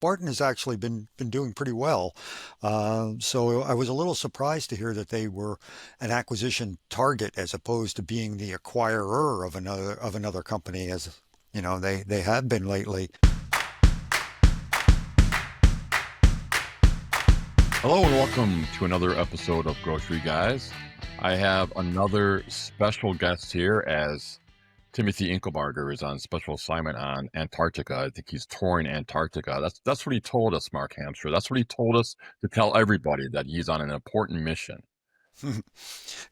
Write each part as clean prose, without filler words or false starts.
Spartan has actually been doing pretty well. So I was a little surprised to hear that they were an acquisition target as opposed to being the acquirer of another company, as they have been lately. Hello and welcome to another episode of Grocery Guys. I have another special guest here as Timothy Inkelbarger is on special assignment on Antarctica. I think he's touring Antarctica. That's what he told us, Mark Hamstra. That's what he told us to tell everybody that he's on an important mission.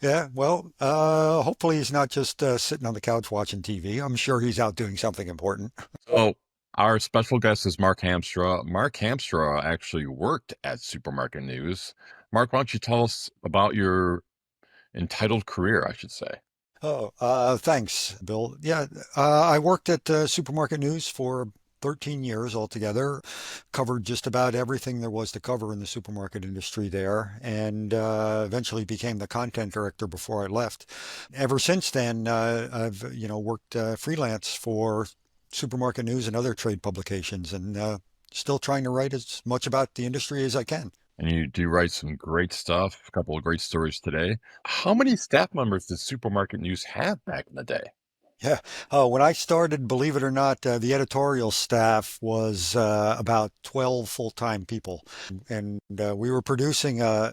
Yeah, well, hopefully he's not just sitting on the couch watching TV. I'm sure he's out doing something important. So our special guest is Mark Hamstra. Mark Hamstra actually worked at Supermarket News. Mark, why don't you tell us about your entitled career, I should say. Oh, thanks, Bill. Yeah, I worked at Supermarket News for 13 years altogether, covered just about everything there was to cover in the supermarket industry there, and eventually became the content director before I left. Ever since then, I've worked freelance for Supermarket News and other trade publications, and still trying to write as much about the industry as I can. And you do write some great stuff, a couple of great stories today. How many staff members did Supermarket News have back in the day? Yeah. When I started, believe it or not, the editorial staff was about 12 full-time people. And we were producing a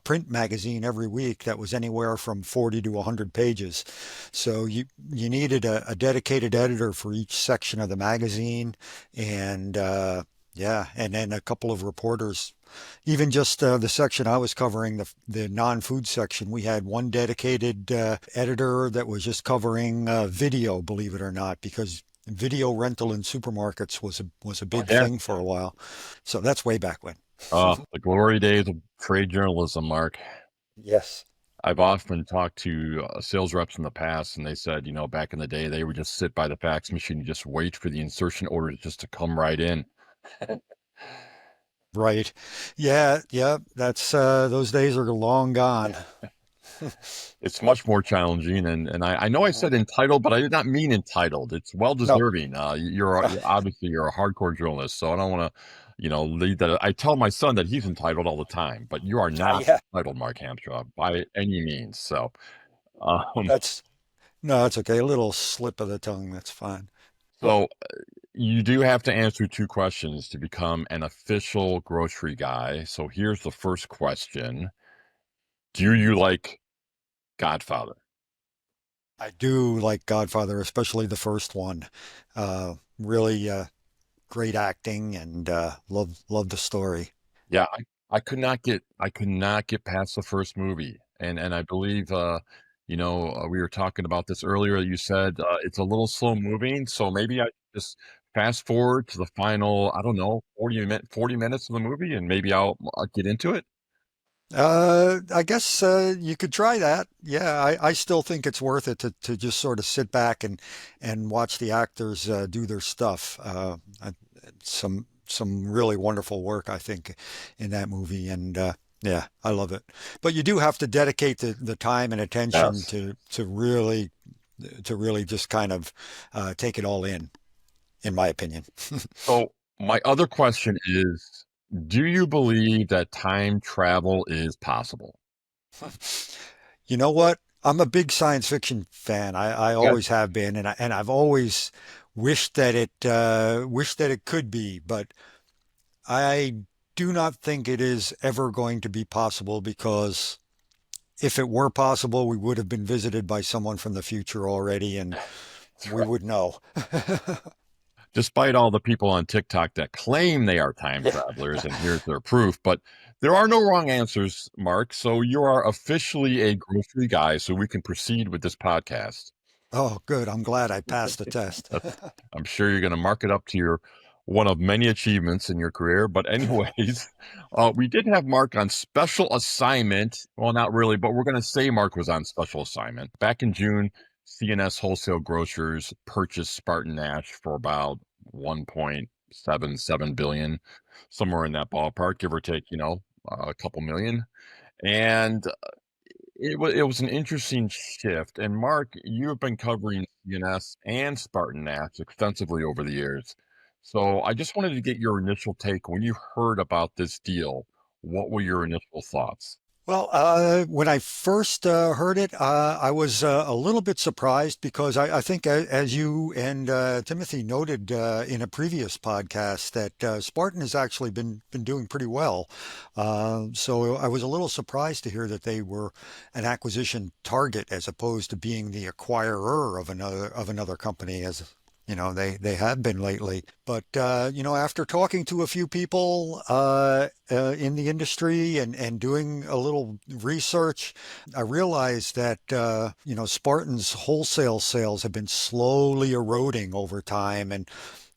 print magazine every week that was anywhere from 40 to 100 pages. So you needed a dedicated editor for each section of the magazine and yeah, and then a couple of reporters. Even just the section I was covering, the non-food section, we had one dedicated editor that was just covering video, believe it or not, because video rental in supermarkets was a Oh, big yeah. thing for a while. So that's way back when. The glory days of trade journalism, Mark. Yes. I've often talked to sales reps in the past, and they said, back in the day, they would just sit by the fax machine and just wait for the insertion orders just to come right in. Right. Yeah, yeah, that's those days are long gone. It's much more challenging, and I know I said entitled, but I did not mean entitled. It's well No. deserving. You're obviously you're a hardcore journalist, so I don't want to, lead that. I tell my son that he's entitled all the time, but you are not Yeah, entitled, Mark Hamstra, by any means. So, um, that's no, it's okay. A little slip of the tongue, that's fine. so you do have to answer two questions to become an official grocery guy. So here's the first question: do you like Godfather? I do like Godfather, especially the first one. Really great acting and love the story. Yeah, I could not get past the first movie, and I believe, we were talking about this earlier. You said, it's a little slow moving, so maybe I just fast forward to the final, I don't know, 40 minutes of the movie, and maybe I'll get into it? I guess you could try that. Yeah, I still think it's worth it to just sort of sit back and watch the actors do their stuff. Some really wonderful work, I think, in that movie, and yeah, I love it. But you do have to dedicate the time and attention Yes. to really just kind of take it all in my opinion. So, my other question is, do you believe that time travel is possible? You know what? I'm a big science fiction fan. I Yeah. always have been, and I've always wished that it could be, but I do not think it is ever going to be possible because if it were possible, we would have been visited by someone from the future already, and That's we right. would know. Despite all the people on TikTok that claim they are time Yeah. travelers, and here's their proof. But there are no wrong answers, Mark. So you are officially a grocery guy, so we can proceed with this podcast. Oh, good. I'm glad I passed the test. I'm sure you're going to mark it up to your one of many achievements in your career. But anyways, we did have Mark on special assignment. Well, not really, but we're going to say Mark was on special assignment. Back in June, C&S Wholesale Grocers purchased SpartanNash for about 1.77 billion, somewhere in that ballpark, give or take, a couple million. And it was an interesting shift. And Mark, you have been covering CNS and SpartanNash extensively over the years. So I just wanted to get your initial take when you heard about this deal. What were your initial thoughts? Well, when I first heard it, I was a little bit surprised because I think, as you and Timothy noted in a previous podcast, that Spartan has actually been doing pretty well. So I was a little surprised to hear that they were an acquisition target as opposed to being the acquirer of another company, as they have been lately. But after talking to a few people in the industry and doing a little research, I realized that Spartan's wholesale sales have been slowly eroding over time, and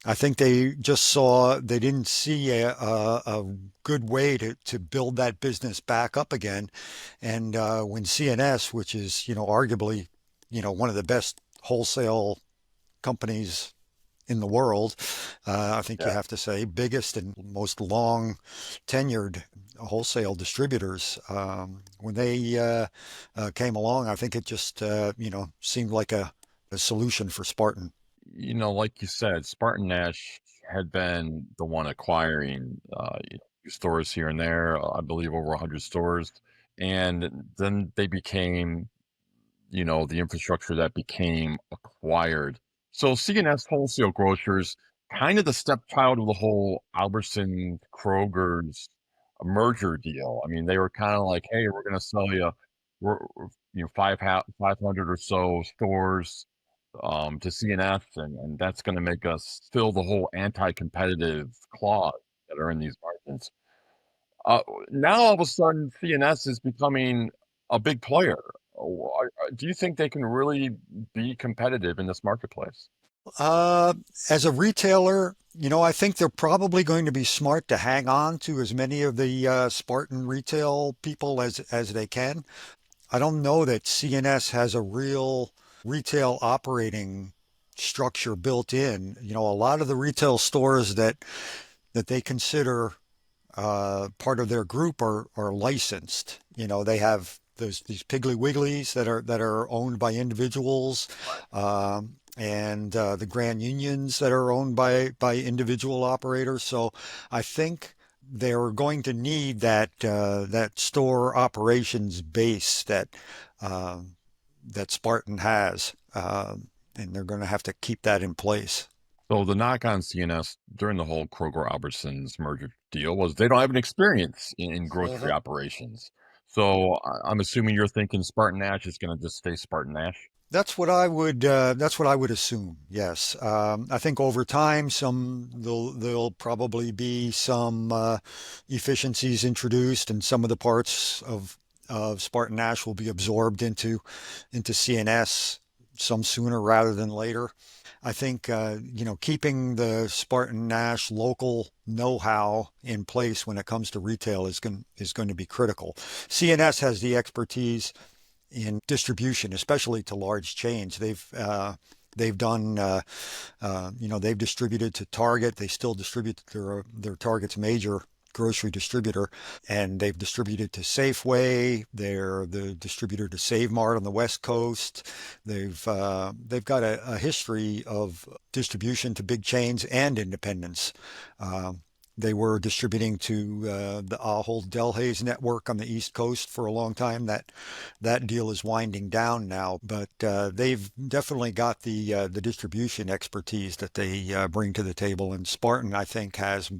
I think they didn't see a good way to build that business back up again. And when C&S, which is arguably one of the best wholesale companies in the world. I think you Yeah. have to say biggest and most long tenured wholesale distributors. When they came along, I think it just seemed like a solution for Spartan. Like you said, SpartanNash had been the one acquiring stores here and there, I believe over 100 stores. And then they became the infrastructure that became acquired. So C&S Wholesale Grocers, kind of the stepchild of the whole Albertson Kroger's merger deal. I mean, they were kind of like, hey, we're going to sell you, we're 500 or so stores to C&S, and that's going to make us fill the whole anti-competitive clause that are in these margins. Uh, Now all of a sudden, CNS is becoming a big player. Do you think they can really be competitive in this marketplace? Uh, as a retailer, I think they're probably going to be smart to hang on to as many of the Spartan retail people as they can. I don't know that CNS has a real retail operating structure built in. A lot of the retail stores that they consider part of their group are licensed. They have these Piggly Wigglies that are owned by individuals, and the Grand Unions that are owned by individual operators. So I think they're going to need that store operations base uh, that Spartan has, and they're going to have to keep that in place. So the knock on CNS during the whole Kroger Albertsons merger deal was they don't have an experience in grocery operations. So I'm assuming you're thinking Spartan Nash is going to just stay Spartan Nash. That's what I would assume. Yes. I think over time there'll probably be some efficiencies introduced, and some of the parts of Spartan Nash will be absorbed into CNS some sooner rather than later. I think keeping the Spartan Nash local know-how in place when it comes to retail is going to be critical. CNS has the expertise in distribution, especially to large chains. They've done they've distributed to Target. They still distribute to their Target's major grocery distributor, and they've distributed to Safeway. They're the distributor to Save Mart on the West Coast. They've got a history of distribution to big chains and independents. They were distributing to the Ahold Delhaize network on the East Coast for a long time. That deal is winding down now, but they've definitely got the distribution expertise that they bring to the table. And Spartan, I think, has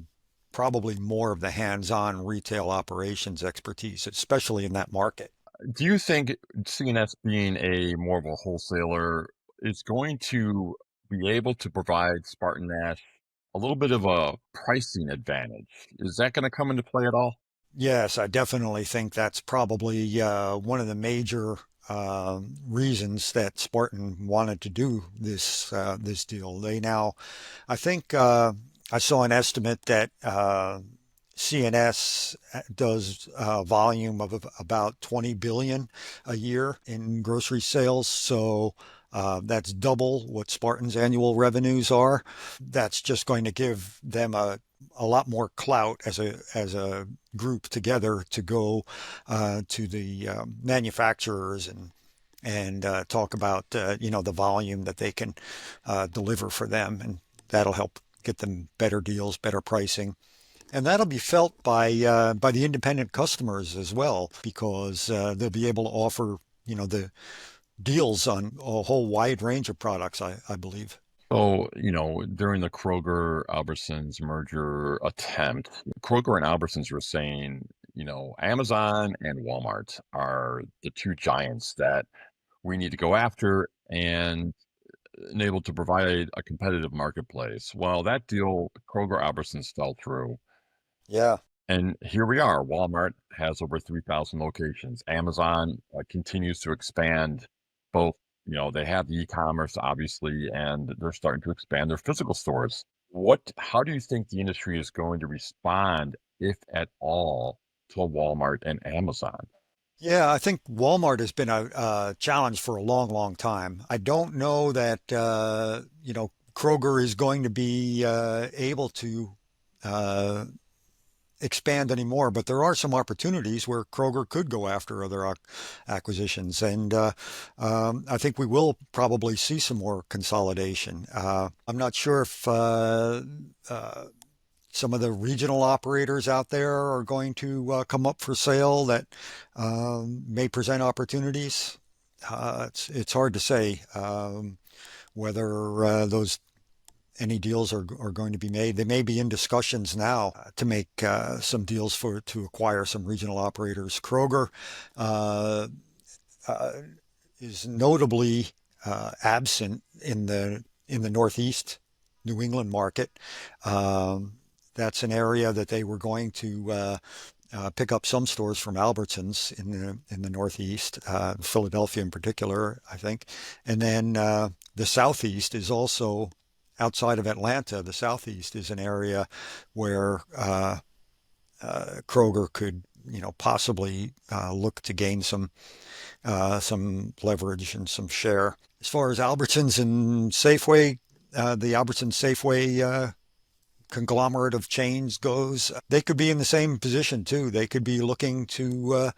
probably more of the hands-on retail operations expertise, especially in that market. Do you think CNS being a more of a wholesaler is going to be able to provide Spartan Nash a little bit of a pricing advantage? Is that going to come into play at all? Yes, I definitely think that's probably one of the major reasons that Spartan wanted to do this deal. I think I saw an estimate that CNS does volume of about 20 billion a year in grocery sales. So that's double what Spartan's annual revenues are. That's just going to give them a lot more clout as a group together to go to the manufacturers and talk about the volume that they can deliver for them, and that'll help get them better deals, better pricing. And that'll be felt by the independent customers as well, because they'll be able to offer, the deals on a whole wide range of products, I believe. So, during the Kroger Albertsons merger attempt, Kroger and Albertsons were saying, Amazon and Walmart are the two giants that we need to go after and enable to provide a competitive marketplace. Well, that deal, Kroger Albertsons fell through. Yeah. And here we are. Walmart has over 3,000 locations. Amazon continues to expand both, they have the e-commerce obviously, and they're starting to expand their physical stores. How do you think the industry is going to respond, if at all, to Walmart and Amazon? Yeah, I think Walmart has been a challenge for a long, long time. I don't know that Kroger is going to be able to uh, expand anymore, but there are some opportunities where Kroger could go after other acquisitions, and I think we will probably see some more consolidation. I'm not sure if some of the regional operators out there are going to come up for sale that may present opportunities. It's hard to say whether those any deals are going to be made. They may be in discussions now to make some deals to acquire some regional operators. Kroger uh, uh, is notably absent in the Northeast New England market. Um, that's an area that they were going to pick up some stores from Albertsons in the Northeast, Philadelphia in particular, I think. And then the Southeast is also outside of Atlanta. The Southeast is an area where Kroger could, possibly look to gain some leverage and some share. As far as Albertsons and Safeway, the Albertsons Safeway conglomerate of chains goes, they could be in the same position too. They could be looking to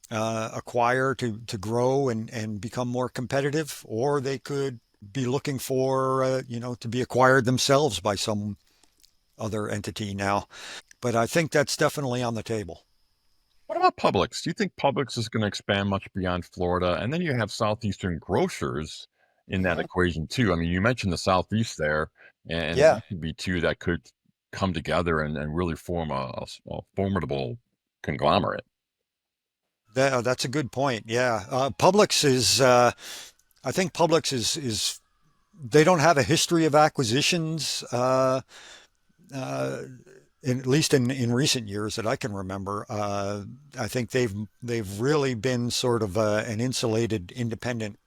acquire to grow and become more competitive, or they could be looking for to be acquired themselves by some other entity now. But I think that's definitely on the table. What about Publix? Do you think Publix is going to expand much beyond Florida? And then you have Southeastern grocers in that Uh-huh. equation too. I mean, you mentioned the Southeast there, and Yeah, that could be two that could come together and really form a formidable conglomerate. that's a good point. Yeah, Publix is. I think Publix is. They don't have a history of acquisitions. Uh, at least in recent years that I can remember. I think they've really been sort of an insulated, independent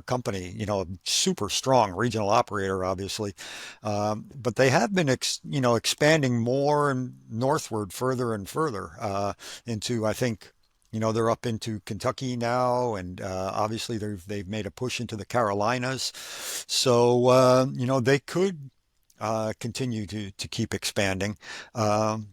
company. A super strong regional operator, obviously, but they have been expanding more and northward, further and further into. I think. They're up into Kentucky now, and obviously they've made a push into the Carolinas. So they could continue to keep expanding. Um,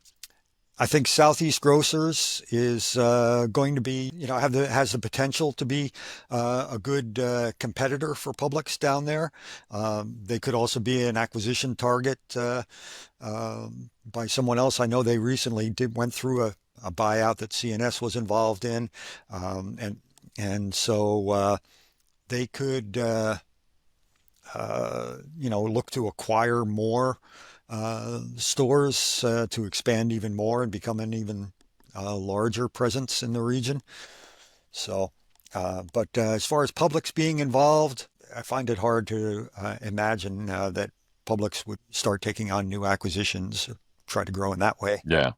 I think Southeast Grocers is going to be, has the potential to be a good competitor for Publix down there. They could also be an acquisition target by someone else. I know they recently went through a buyout that C&S was involved in, and so they could. Look to acquire more stores to expand even more and become an even larger presence in the region. So, but as far as Publix being involved, I find it hard to imagine that Publix would start taking on new acquisitions, try to grow in that way. Yeah.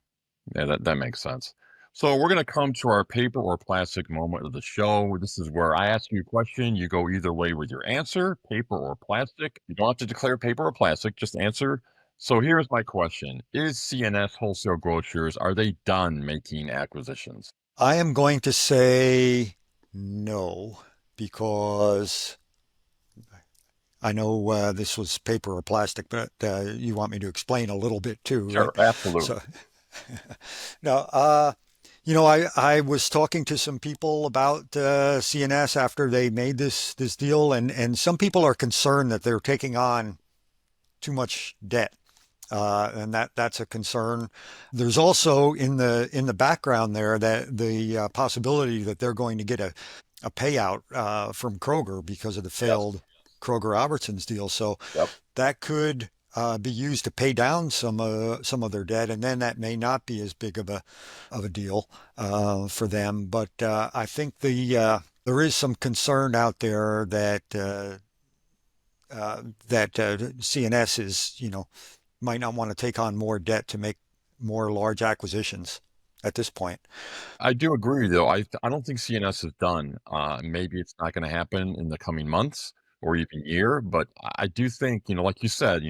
Yeah, that makes sense. So we're going to come to our paper or plastic moment of the show. This is where I ask you a question. You go either way with your answer, paper or plastic. You don't have to declare paper or plastic, just answer. So here's my question. Is C&S Wholesale Grocers, are they done making acquisitions? I am going to say no because I know this was paper or plastic, but you want me to explain a little bit too, Sure, right? absolutely. So, no, I was talking to some people about CNS after they made this deal, and some people are concerned that they're taking on too much debt. And that's a concern. There's also in the background there that the possibility that they're going to get a payout from Kroger because of the Yes. failed Kroger Albertsons deal. So Yep. that could be used to pay down some of their debt, and then that may not be as big of a deal for them. But I think there is some concern out there that C&S is, might not want to take on more debt to make more large acquisitions at this point. I do agree, though. I don't think CNS is done. Maybe it's not going to happen in the coming months or even year, but I do think, like you said,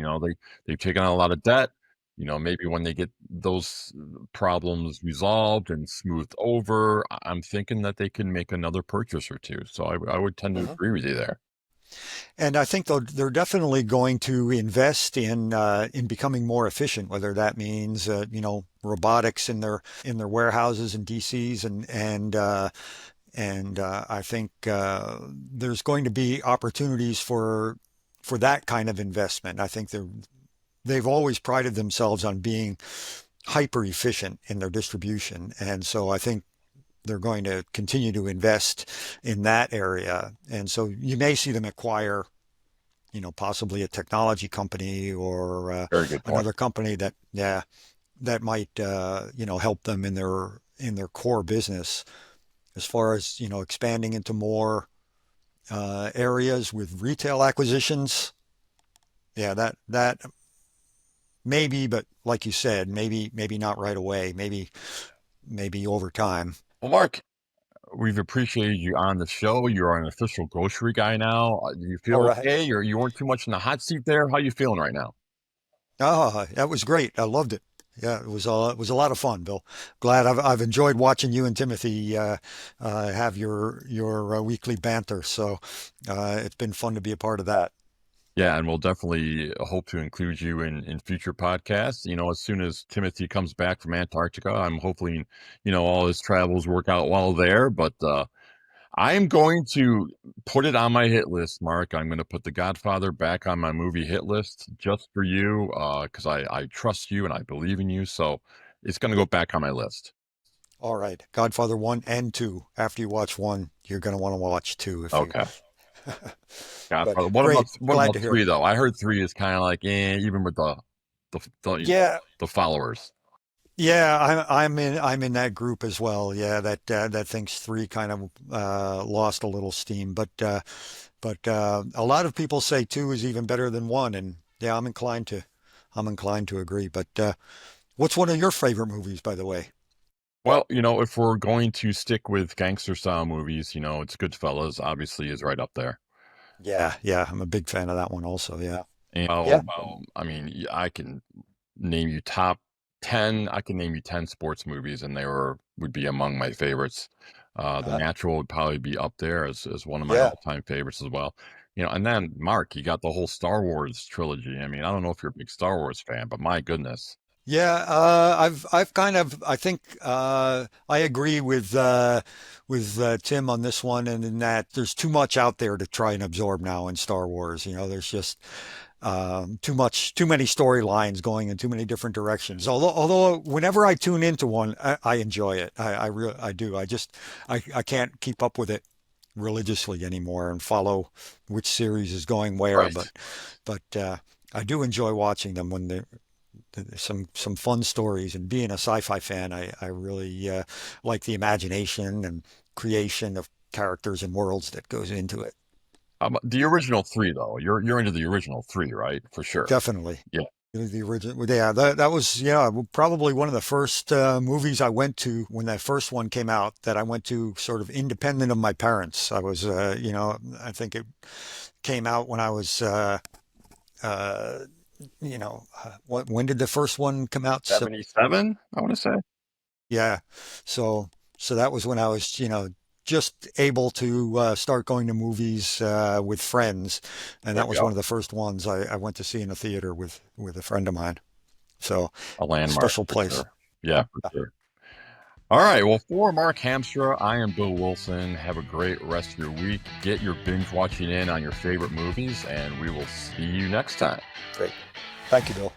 they've taken on a lot of debt. Maybe when they get those problems resolved and smoothed over, I'm thinking that they can make another purchase or two. So I would tend to Mhm. agree with you there. And I think they're definitely going to invest in becoming more efficient, whether that means robotics in their warehouses and DCs and I think there's going to be opportunities for that kind of investment. I think they've always prided themselves on being hyper efficient in their distribution, and so I think they're going to continue to invest in that area. And so you may see them acquire, possibly a technology company or Very good point. another company that, yeah, that might, help them in their core business as far as, expanding into more areas with retail acquisitions. Yeah, that maybe, but like you said, maybe not right away. Maybe over time. Well, Mark, we've appreciated you on the show. You're an official grocery guy now. Do you All feel right. okay? You weren't too much in the hot seat there. How you feeling right now? Oh, that was great. I loved it. Yeah, it was a lot of fun, Bill. Glad I've enjoyed watching you and Timothy have your weekly banter. So it's been fun to be a part of that. Yeah, and we'll definitely hope to include you in future podcasts. As soon as Timothy comes back from Antarctica, I'm hopefully, all his travels work out well there. But I am going to put it on my hit list, Mark. I'm going to put The Godfather back on my movie hit list just for you, because I trust you and I believe in you. So it's going to go back on my list. All right, Godfather 1 and 2. After you watch 1, you're going to want to watch 2 if you. Okay. But Godfather. great. What Glad about to hear three it. though? I heard three is kind of like even with the Yeah, the followers. yeah, I'm in that group as well. Yeah, that thinks 3 kind of lost a little steam, but a lot of people say 2 is even better than 1, and yeah, I'm inclined to agree. But what's one of your favorite movies, by the way? Well, if we're going to stick with gangster style movies, it's Goodfellas. Obviously, is right up there. Yeah, yeah, I'm a big fan of that one also. Yeah. And Yeah. I mean, I can name you top 10. I can name you 10 sports movies, and would be among my favorites. The Uh, Natural would probably be up there as one of my yeah. all time favorites as well. And then Mark, you got the whole Star Wars trilogy. I mean, I don't know if you're a big Star Wars fan, but my goodness. Yeah, I've kind of I think I agree with Tim on this one, and in that there's too much out there to try and absorb now in Star Wars. There's just too many storylines going in too many different directions. Although whenever I tune into one, I enjoy it. I do. I can't keep up with it religiously anymore and follow which series is going where, Right. but I do enjoy watching them when there's some fun stories. And being a sci-fi fan, I really like the imagination and creation of characters and worlds that goes into it. The original three, though. You're into the original three, right? For sure. Definitely. Yeah. The original, yeah, that was, yeah, probably one of the first movies I went to when that first one came out that I went to sort of independent of my parents. I think it came out when I was, uh, when did the first one come out? So, 77, I want to say. yeah, so that was when I was, just able to start going to movies with friends, and There that you was one go. of the first ones I went to see in a theater with a friend of mine. So A landmark special for place. sure. Yeah, for sure. All right. Well, for Mark Hamstra, I am Bill Wilson. Have a great rest of your week. Get your binge watching in on your favorite movies, and we will see you next time. Great. Thank you, Bill.